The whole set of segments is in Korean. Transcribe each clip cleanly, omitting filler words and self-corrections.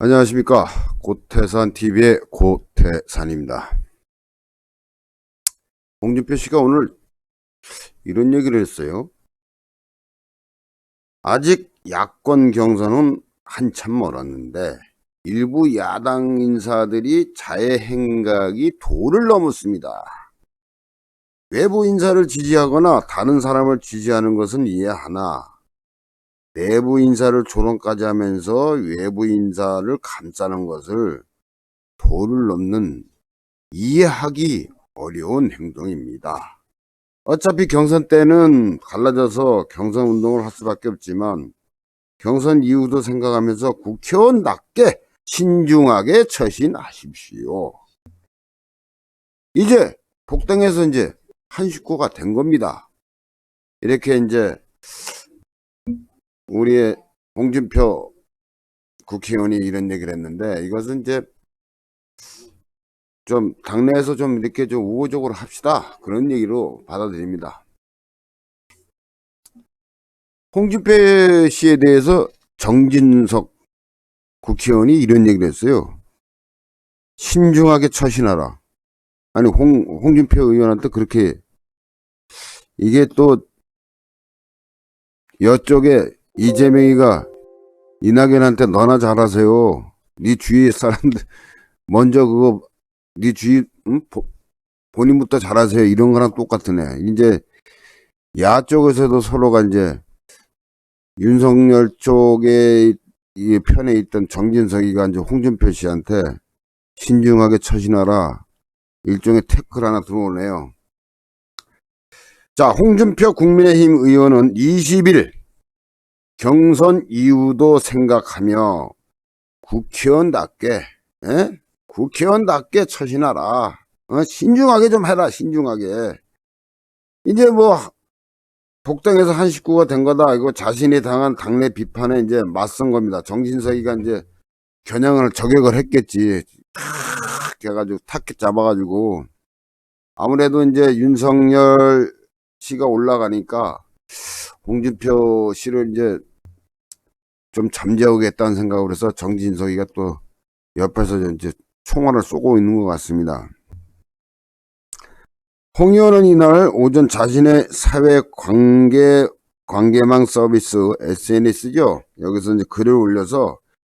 안녕하십니까. 고태산TV의 고태산입니다. 홍준표 씨가 오늘 이런 얘기를 했어요. 아직 야권 경선은 한참 멀었는데 일부 야당 인사들이 자해 행각이 도를 넘었습니다. 외부 인사를 지지하거나 다른 사람을 지지하는 것은 이해하나 내부 인사를 조롱까지 하면서 외부 인사를 감싸는 것을 도를 넘는 이해하기 어려운 행동입니다. 어차피 경선 때는 갈라져서 경선 운동을 할 수밖에 없지만 경선 이후도 생각하면서 국회의원답게 신중하게 처신하십시오. 이제 복당해서 이제 한 식구가 된 겁니다. 이렇게 이제 우리의 홍준표 국회의원이 이런 얘기를 했는데 이것은 이제 좀 당내에서 좀 이렇게 좀 우호적으로 합시다. 그런 얘기로 받아들입니다. 홍준표 씨에 대해서 정진석 국회의원이 이런 얘기를 했어요. 신중하게 처신하라. 아니 홍준표 의원한테 그렇게 이게 또 여쪽에 이재명이가 이낙연한테 너나 잘하세요. 네 주위 사람들 먼저 그거 네 주위 본인부터 잘하세요. 이런 거랑 똑같은 애. 이제 야 쪽에서도 서로가 이제 윤석열 쪽에 이 편에 있던 정진석이가 이제 홍준표 씨한테 신중하게 처신하라. 일종의 태클 하나 들어오네요. 자, 홍준표 국민의힘 의원은 20일 경선 이후도 생각하며 국회의원답게 국회의원답게 처신하라. 신중하게 좀 해라. 신중하게. 이제 뭐 복당해서 한 식구가 된 거다. 이거 자신이 당한 당내 비판에 이제 맞선 겁니다. 정진석이가 이제 겨냥을 저격을 했겠지. 탁 해가지고 타켓 잡아가지고 아무래도 이제 윤석열 씨가 올라가니까 홍준표 씨를 이제 좀 잠재우겠다는 생각으로 해서 정진석이가 또 옆에서 이제 총알을 쏘고 있는 것 같습니다. 홍 의원은 이날 오전 자신의 관계망 서비스 SNS죠. 여기서 이제 글을 올려서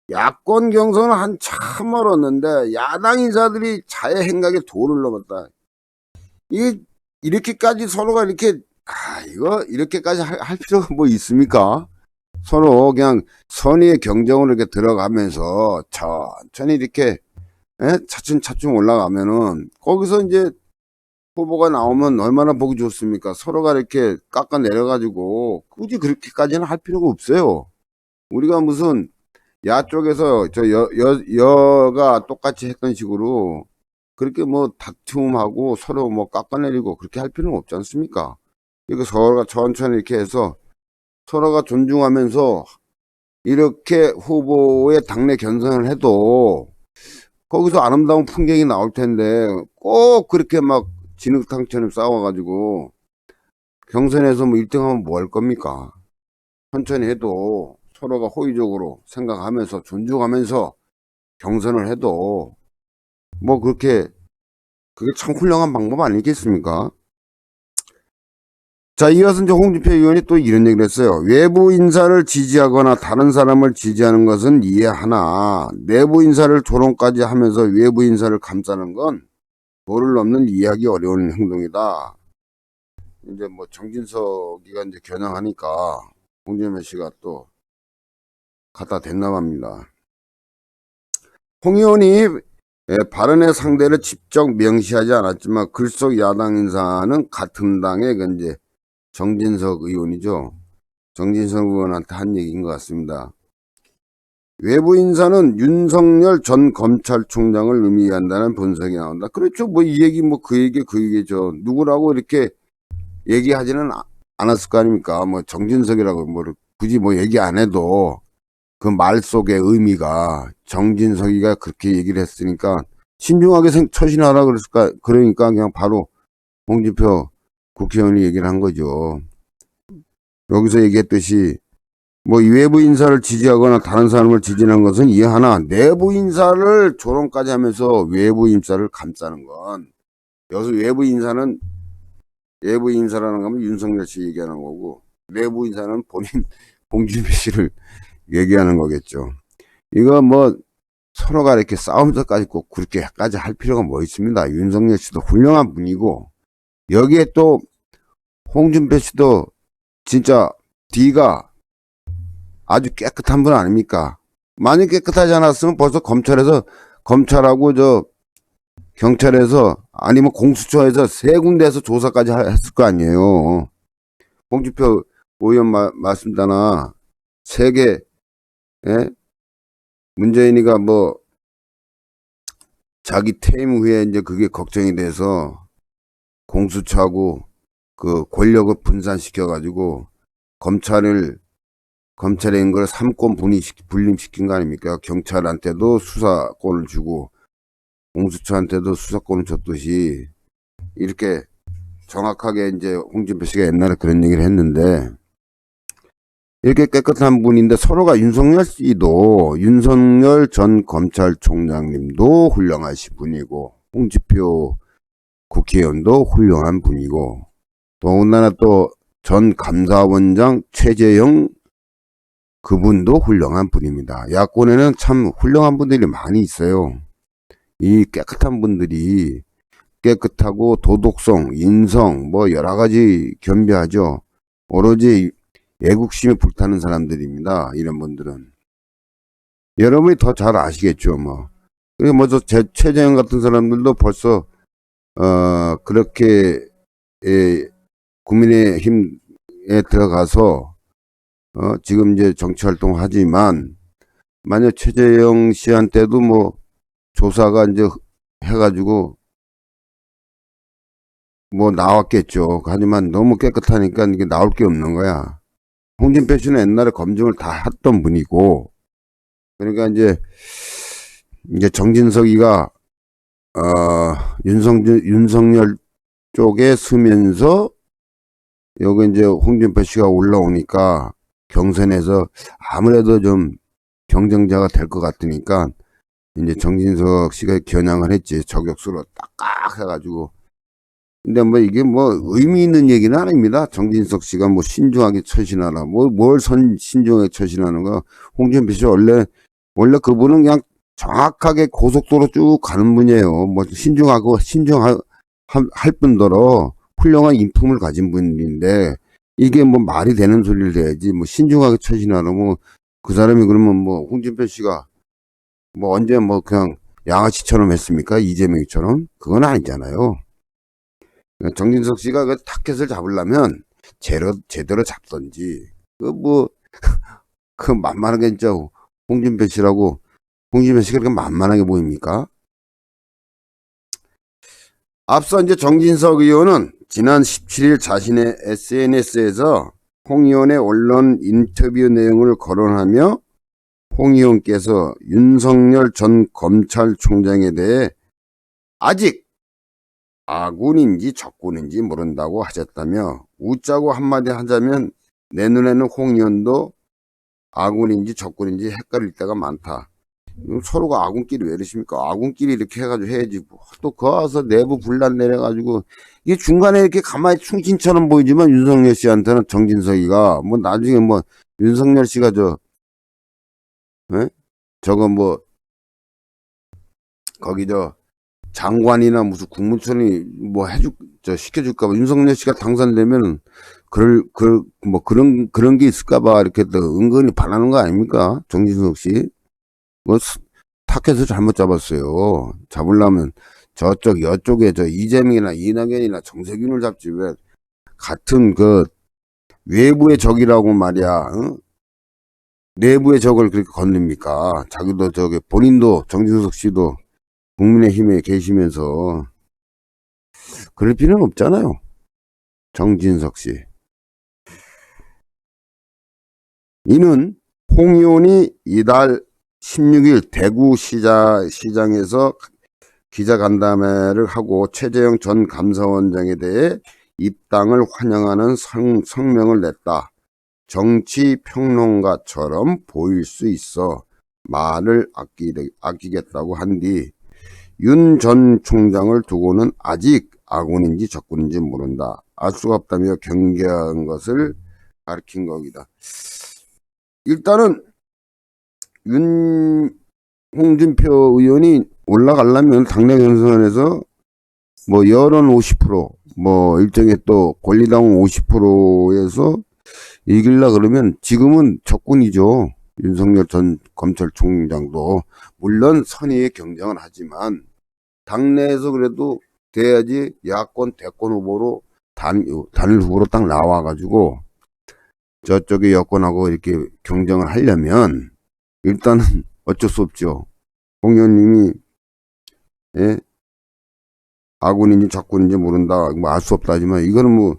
야권 경선은 한참 멀었는데 야당 인사들이 자해 행각에 도를 넘었다. 이게 이렇게까지 서로가 이렇게 이거 이렇게까지 할 필요가 뭐 있습니까? 서로 그냥 선의의 경쟁으로 이렇게 들어가면서 천천히 이렇게 차츰차츰 올라가면은 거기서 이제 후보가 나오면 얼마나 보기 좋습니까? 서로가 이렇게 깎아내려가지고 굳이 그렇게까지는 할 필요가 없어요. 우리가 무슨 야 쪽에서 여가 똑같이 했던 식으로 그렇게 뭐 다툼하고 서로 뭐 깎아내리고 그렇게 할 필요는 없지 않습니까? 이렇게 서로가 천천히 이렇게 해서 서로가 존중하면서 이렇게 후보의 당내 견선을 해도 거기서 아름다운 풍경이 나올 텐데 꼭 그렇게 막 진흙탕처럼 싸워가지고 경선에서 뭐 1등하면 뭐 할 겁니까? 천천히 해도 서로가 호의적으로 생각하면서 존중하면서 경선을 해도 뭐 그게 참 훌륭한 방법 아니겠습니까? 자, 이어서 이제 홍준표 의원이 또 이런 얘기를 했어요. 외부 인사를 지지하거나 다른 사람을 지지하는 것은 이해하나 내부 인사를 조롱까지 하면서 외부 인사를 감싸는 건 도를 넘는 이해하기 어려운 행동이다. 이제 뭐 정진석이가 이제 겨냥하니까 홍준표 씨가 또 갖다 댔나 봅니다. 홍 의원이 발언의 상대를 직접 명시하지 않았지만 글 속 야당 인사는 같은 당의 이제 정진석 의원이죠. 정진석 의원한테 한 얘기인 것 같습니다. 외부 인사는 윤석열 전 검찰총장을 의미한다는 분석이 나온다. 그렇죠. 뭐 이 얘기 뭐 그 얘기죠. 누구라고 이렇게 얘기하지는 않았을 거 아닙니까? 뭐 정진석이라고 뭐 굳이 뭐 얘기 안 해도 그 말 속의 의미가 정진석이가 그렇게 얘기를 했으니까 신중하게 처신하라 그랬을까? 그러니까 그냥 바로 홍준표 국회의원이 얘기를 한 거죠. 여기서 얘기했듯이 뭐 외부 인사를 지지하거나 다른 사람을 지지하는 것은 이해하나 내부 인사를 조롱까지 하면서 외부 인사를 감싸는 건 여기서 외부 인사라는 거면 윤석열 씨 얘기하는 거고 내부 인사는 본인 홍준표 씨를 얘기하는 거겠죠. 이거 뭐 서로가 이렇게 싸우면서까지 꼭 그렇게까지 할 필요가 뭐 있습니다. 윤석열 씨도 훌륭한 분이고 여기에 또 홍준표 씨도 진짜 뒤가 아주 깨끗한 분 아닙니까? 만약 깨끗하지 않았으면 벌써 검찰하고 경찰에서 아니면 공수처에서 세 군데에서 조사까지 했을 거 아니에요. 홍준표 의원 말씀잖아. 세계 예? 문재인이가 뭐 자기 퇴임 후에 이제 그게 걱정이 돼서 공수처하고 그 권력을 분산시켜 가지고 검찰의 인걸 3권 분림시킨 거 아닙니까? 경찰한테도 수사권을 주고 공수처한테도 수사권을 줬듯이 이렇게 정확하게 이제 홍준표 씨가 옛날에 그런 얘기를 했는데 이렇게 깨끗한 분인데 서로가 윤석열 전 검찰총장님도 훌륭하신 분이고 홍준표 국회의원도 훌륭한 분이고 더군다나 또 전 감사원장 최재형 그분도 훌륭한 분입니다. 야권에는 참 훌륭한 분들이 많이 있어요. 이 깨끗한 분들이 깨끗하고 도덕성, 인성 뭐 여러 가지 겸비하죠. 오로지 애국심이 불타는 사람들입니다. 이런 분들은. 여러분이 더 잘 아시겠죠, 뭐. 그리고 뭐 최재형 같은 사람들도 벌써 그렇게 국민의힘에 들어가서 지금 이제 정치 활동하지만 만약 최재형 씨한테도 뭐 조사가 이제 해가지고 뭐 나왔겠죠. 하지만 너무 깨끗하니까 이게 나올 게 없는 거야. 홍준표 씨는 옛날에 검증을 다 했던 분이고, 그러니까 이제 정진석이가 윤석열 쪽에 서면서 여기 이제 홍준표 씨가 올라오니까 경선에서 아무래도 좀 경쟁자가 될 것 같으니까 이제 정진석 씨가 겨냥을 했지. 저격수로 딱딱 해가지고. 근데 뭐 이게 뭐 의미 있는 얘기는 아닙니다. 정진석 씨가 뭐 신중하게 처신하라. 뭘 신중하게 처신하는 거. 홍준표 씨 원래 그분은 그냥 정확하게 고속도로 쭉 가는 분이에요. 뭐 신중할 뿐더러 훌륭한 인품을 가진 분인데 이게 뭐 말이 되는 소리를 해야지. 뭐 신중하게 처신하라. 뭐 그 사람이 그러면 뭐 홍준표 씨가 뭐 언제 뭐 그냥 양아치처럼 했습니까? 이재명이처럼? 그건 아니잖아요. 정진석 씨가 그 타켓을 잡으려면 제대로 잡던지 그 만만하게 진짜 홍준표 씨가 그렇게 만만하게 보입니까? 앞서 이제 정진석 의원은 지난 17일 자신의 SNS에서 홍 의원의 언론 인터뷰 내용을 거론하며 홍 의원께서 윤석열 전 검찰총장에 대해 아직 아군인지 적군인지 모른다고 하셨다며 웃자고 한마디 하자면 내 눈에는 홍 의원도 아군인지 적군인지 헷갈릴 때가 많다. 서로가 아군끼리 왜 이러십니까? 아군끼리 이렇게 해가지고 해야지. 또 거기서 내부 분란 내려가지고 이게 중간에 이렇게 가만히 충신처럼 보이지만 윤석열 씨한테는 정진석이가 뭐 나중에 뭐 윤석열 씨가 저거 뭐 거기 장관이나 무슨 국무총리 뭐 시켜줄까봐 윤석열 씨가 당선되면 뭐 그런 게 있을까봐 이렇게 또 은근히 바라는 거 아닙니까? 정진석 씨. 뭐 타켓을 잘못 잡았어요. 잡으려면 여쪽에 이재명이나 이낙연이나 정세균을 잡지 왜 같은 그 외부의 적이라고 말이야. 응? 내부의 적을 그렇게 건립니까? 자기도 본인도 정진석 씨도 국민의힘에 계시면서 그럴 필요는 없잖아요. 정진석 씨. 이는 홍 의원이 이달 16일 대구시장에서 기자간담회를 하고 최재형 전 감사원장에 대해 입당을 환영하는 성명을 냈다. 정치 평론가처럼 보일 수 있어 말을 아끼겠다고 한 뒤 윤 전 총장을 두고는 아직 아군인지 적군인지 모른다. 알 수가 없다며 경계한 것을 가리킨 겁니다. 일단은 홍준표 의원이 올라가려면 당내 경선에서 뭐 여론 50%, 뭐 일종의 또 권리당 50%에서 이길라 그러면 지금은 적군이죠. 윤석열 전 검찰총장도 물론 선의의 경쟁을 하지만 당내에서 그래도 돼야지 야권 대권 후보로 단일 후보로 딱 나와가지고 저쪽에 여권하고 이렇게 경쟁을 하려면 일단은 어쩔 수 없죠. 홍 의원님이 예? 아군인지 적군인지 모른다, 뭐 알 수 없다 하지만 이거는 뭐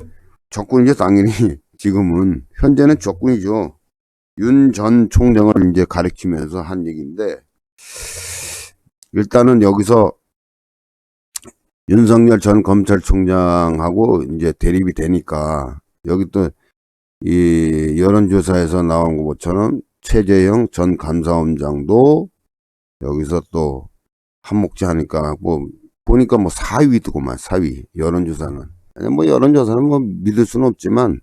적군이죠. 당연히 지금은 현재는 적군이죠. 윤 전 총장을 이제 가리키면서 한 얘기인데 일단은 여기서 윤석열 전 검찰총장하고 이제 대립이 되니까 여기 또 이 여론조사에서 나온 것처럼 최재형 전 감사원장도 여기서 또 한몫지 하니까 뭐 보니까 뭐 4위더구만 4위 여론조사는 뭐 여론조사는 뭐 믿을 수는 없지만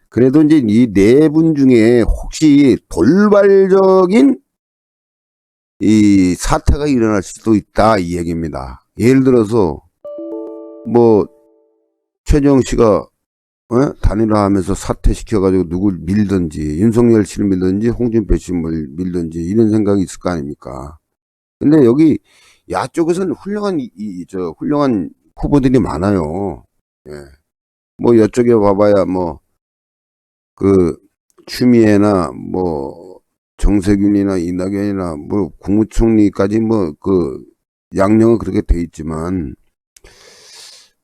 그래도 이제 이 네 분 중에 혹시 돌발적인 이 사태가 일어날 수도 있다 이 얘기입니다. 예를 들어서 뭐 최재형 씨가 단일화하면서 사퇴시켜가지고 누굴 밀든지 윤석열 씨를 밀든지 홍준표 씨를 밀든지 이런 생각이 있을 거 아닙니까? 근데 여기 야 쪽에서는 훌륭한 후보들이 많아요. 예. 뭐 이쪽에 봐봐야 뭐 그 추미애나 뭐 정세균이나 이낙연이나 뭐 국무총리까지 뭐 그 양령은 그렇게 돼 있지만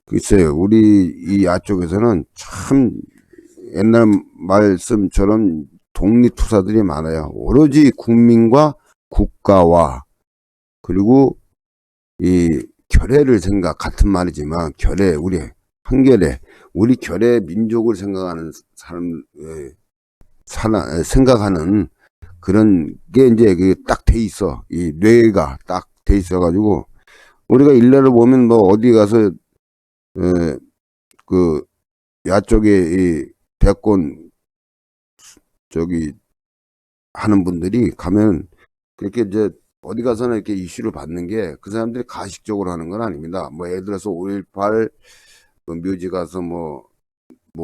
글쎄요 우리 이 야쪽에서는 참 옛날 말씀처럼 독립투사들이 많아요. 오로지 국민과 국가와 그리고 이 결애를 같은 말이지만 결애 우리 한결에 우리 결애 민족을 생각하는 사람 생각하는 그런 게 이제 딱 돼 있어. 이 뇌가 딱 돼 있어 가지고 우리가 일례를 보면 뭐 어디 가서 그 야쪽에 이 대권 저기 하는 분들이 가면 그렇게 이제 어디 가서나 이렇게 이슈를 받는 게 그 사람들이 가식적으로 하는 건 아닙니다. 뭐 예를 들어서 5.18 묘지 가서 뭐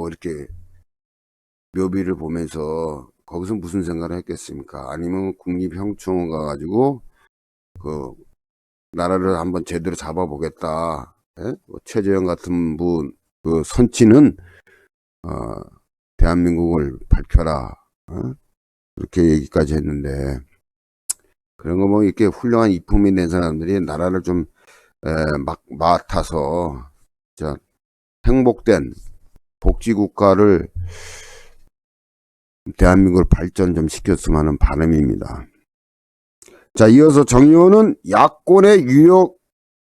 이렇게 묘비를 보면서 거기서 무슨 생각을 했겠습니까? 아니면 국립형충원 가가지고 그 나라를 한번 제대로 잡아보겠다. 예? 뭐 최재형 같은 분 그 선치는 대한민국을 밝혀라. 그렇게 얘기까지 했는데 그런 거 뭐 이렇게 훌륭한 이품이 된 사람들이 나라를 좀 맡아서 자 행복된 복지국가를 대한민국을 발전 좀 시켰으면 하는 바람입니다. 자, 이어서 정의원은 야권의 유력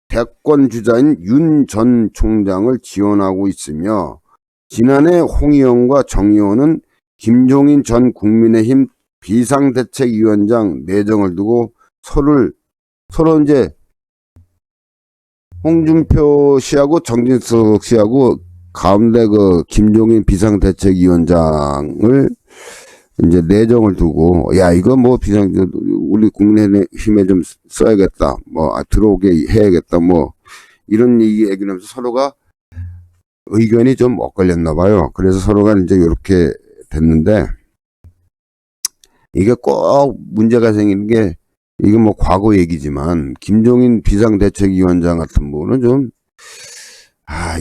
대권 주자인 윤 전 총장을 지원하고 있으며 지난해 홍의원과 정의원은 김종인 전 국민의힘 비상대책위원장 내정을 두고 서로 이제 홍준표 씨하고 정진석 씨하고 가운데 그 김종인 비상대책위원장을 이제 내정을 두고 야 이거 뭐 우리 국민의힘에 좀 써야겠다 뭐 들어오게 해야겠다 뭐 이런 얘기를 하면서 서로가 의견이 좀 엇갈렸나 봐요. 그래서 서로가 이제 이렇게 됐는데 이게 꼭 문제가 생기는 게 이게 뭐 과거 얘기지만 김종인 비상대책위원장 같은 분은 좀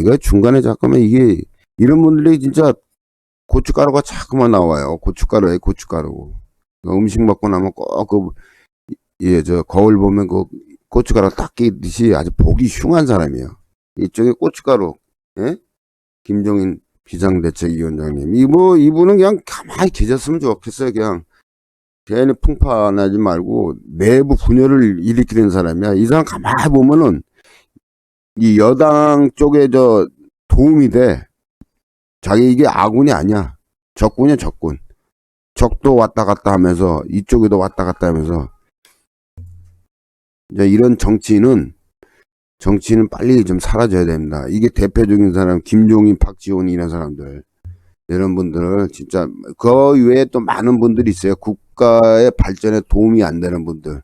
이거 중간에 잠깐만 이게 이런 분들이 진짜 고춧가루가 자꾸만 나와요. 고춧가루에 고춧가루. 음식 먹고 나면 꼭 저 거울 보면 그 고춧가루 딱 끼듯이 아주 보기 흉한 사람이에요. 이쪽에 고춧가루, 예? 김종인 비상대책위원장님. 이분은 그냥 가만히 계셨으면 좋겠어요. 그냥 괜히 풍파나지 말고 내부 분열을 일으키는 사람이야. 이 사람 가만히 보면은 이 여당 쪽에 도움이 돼. 자기 이게 아군이 아니야. 적군이야, 적군. 적도 왔다 갔다 하면서 이쪽에도 왔다 갔다 하면서 이제 이런 정치인은 빨리 좀 사라져야 됩니다. 이게 대표적인 사람 김종인, 박지원 이런 사람들 이런 분들을 진짜 그 외에 또 많은 분들이 있어요. 국가의 발전에 도움이 안 되는 분들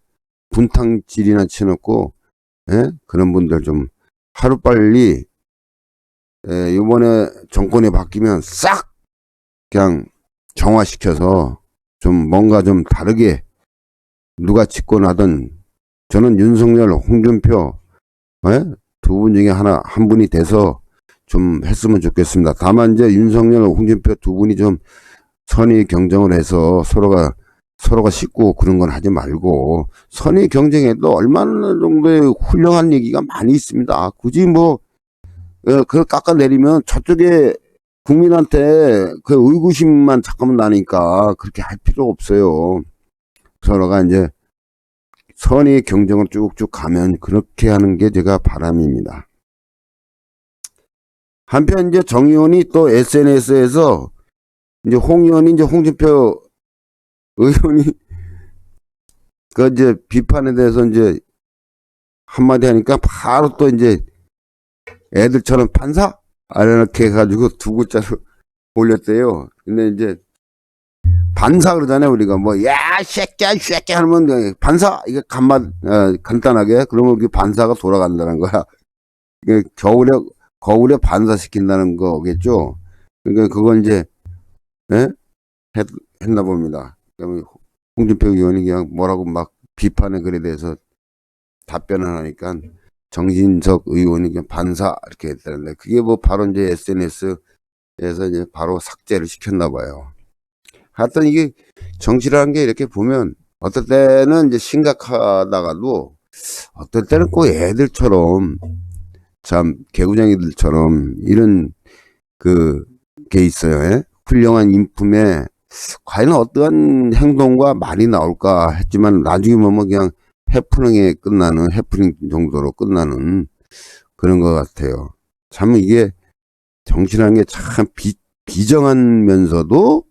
분탕질이나 치놓고 예? 그런 분들 좀 하루빨리 이번에 정권이 바뀌면 싹 그냥 정화시켜서 좀 뭔가 좀 다르게 누가 집권하든 저는 윤석열, 홍준표 두 분 중에 한 분이 돼서 좀 했으면 좋겠습니다. 다만 이제 윤석열, 홍준표 두 분이 좀 선의 경쟁을 해서 서로가 씻고 그런 건 하지 말고 선의 경쟁에도 얼마나 정도의 훌륭한 얘기가 많이 있습니다. 굳이 뭐 그걸 깎아내리면 저쪽에 국민한테 그 의구심만 잠깐만 나니까 그렇게 할 필요 없어요. 서로가 이제 선의 경쟁을 쭉쭉 가면 그렇게 하는 게 제가 바람입니다. 한편 이제 정 의원이 또 SNS에서 이제 홍 의원이 이제 홍준표 의원이 그 이제 비판에 대해서 이제 한마디 하니까 바로 또 이제 애들처럼 판사? 이렇게 해가지고 두 글자로 올렸대요. 근데 이제 반사 그러잖아요, 우리가. 뭐, 야, 쉐끼 하면 반사? 이게 간단하게. 그러면 그 반사가 돌아간다는 거야. 이게 거울에 반사시킨다는 거겠죠. 그러니까 그건 이제, 예? 했나 봅니다. 그러면 홍준표 의원이 그냥 뭐라고 막 비판의 글에 대해서 답변을 하니까 정진석 의원이 그냥 반사 이렇게 했다는데 그게 뭐 바로 이제 SNS에서 이제 바로 삭제를 시켰나 봐요. 하여튼 이게 정치라는 게 이렇게 보면 어떨 때는 이제 심각하다가도 어떨 때는 꼭 애들처럼 참 개구쟁이들처럼 이런 게 있어요. 예? 훌륭한 인품에 과연 어떠한 행동과 말이 나올까 했지만 나중에 보면 그냥 해프닝 정도로 끝나는 그런 것 같아요. 참 이게 정치라는 게 참 비정하면서도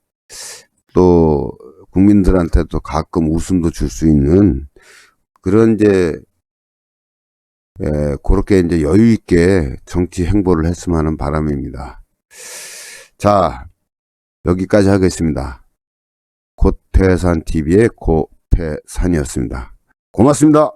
또 국민들한테도 가끔 웃음도 줄 수 있는 그런 이제 그렇게 이제 여유 있게 정치 행보를 했으면 하는 바람입니다. 자, 여기까지 하겠습니다. 고태산 TV의 고태산이었습니다. 고맙습니다.